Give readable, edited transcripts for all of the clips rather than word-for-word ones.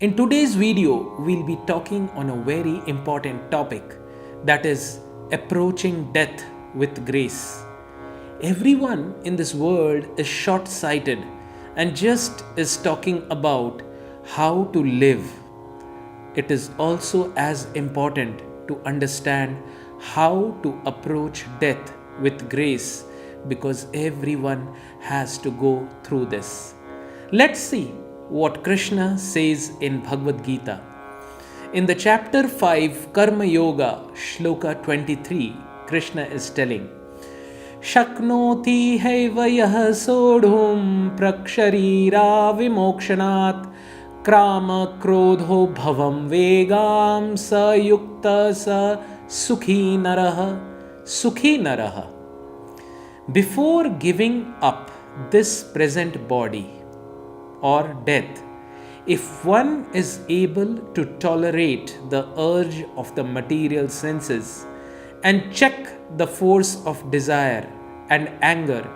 In today's video, we'll be talking on a very important topic, that is approaching death with grace. Everyone in this world is short sighted and just is talking about how to live. It is also as important to understand how to approach death with grace because everyone has to go through this. Let's see what Krishna says in Bhagavad Gita. In the chapter 5, Karma Yoga, Shloka 23, Krishna is telling, Shaknoti haiva yah sodhum praksharira vimokshanaat krama krodho bhavam vegam sa yukta sa sukhi naraha. Before giving up this present body or death, if one is able to tolerate the urge of the material senses and check the force of desire and anger,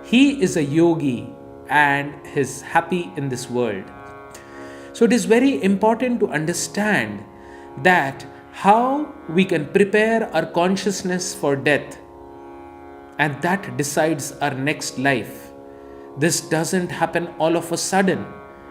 he is a yogi and is happy in this world. So it is very important to understand that how we can prepare our consciousness for death, and that decides our next life. This doesn't happen all of a sudden.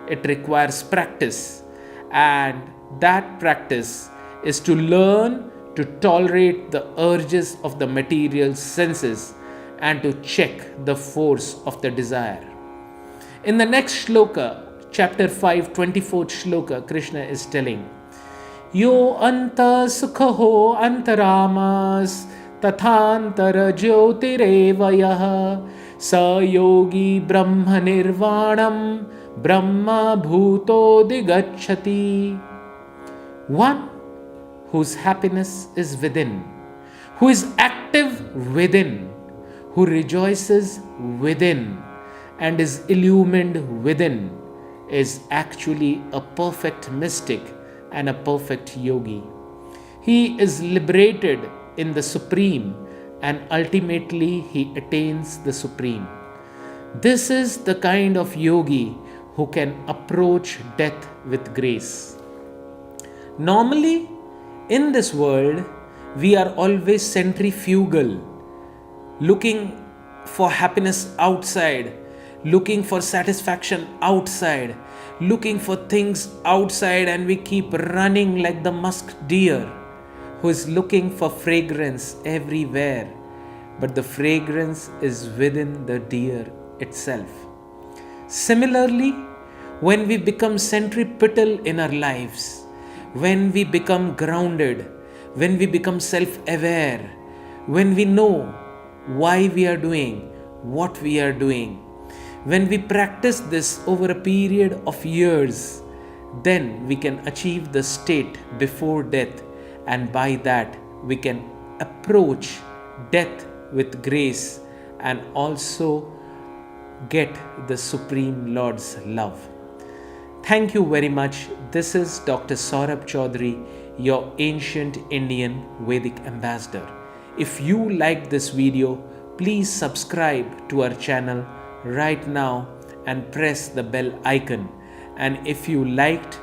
It requires practice, and that practice is to learn to tolerate the urges of the material senses and to check the force of the desire. In the next shloka, chapter 5, 24th shloka, Krishna is telling, Yo anta sukho antaramas tathantar jyotirevayah sa yogi brahma nirvanam brahma bhuto digacchati. One whose happiness is within, who is active within, who rejoices within and is illumined within, is actually a perfect mystic and a perfect yogi. He is liberated in the Supreme and ultimately he attains the Supreme. This is the kind of yogi who can approach death with grace. Normally, in this world, we are always centrifugal, looking for happiness outside, looking for satisfaction outside, looking for things outside, and we keep running like the musk deer who is looking for fragrance everywhere, but the fragrance is within the deer itself. Similarly, when we become centripetal in our lives, when we become grounded, when we become self-aware, when we know why we are doing what we are doing, when we practice this over a period of years, then we can achieve the state before death, and by that we can approach death with grace and also get the Supreme Lord's love. Thank you very much. This is Dr. Saurabh Chaudhuri, your ancient Indian Vedic ambassador. If you liked this video, please subscribe to our channel right now and press the bell icon. And if you liked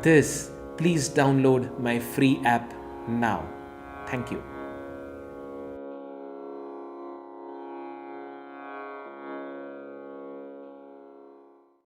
this, please download my free app now. Thank you.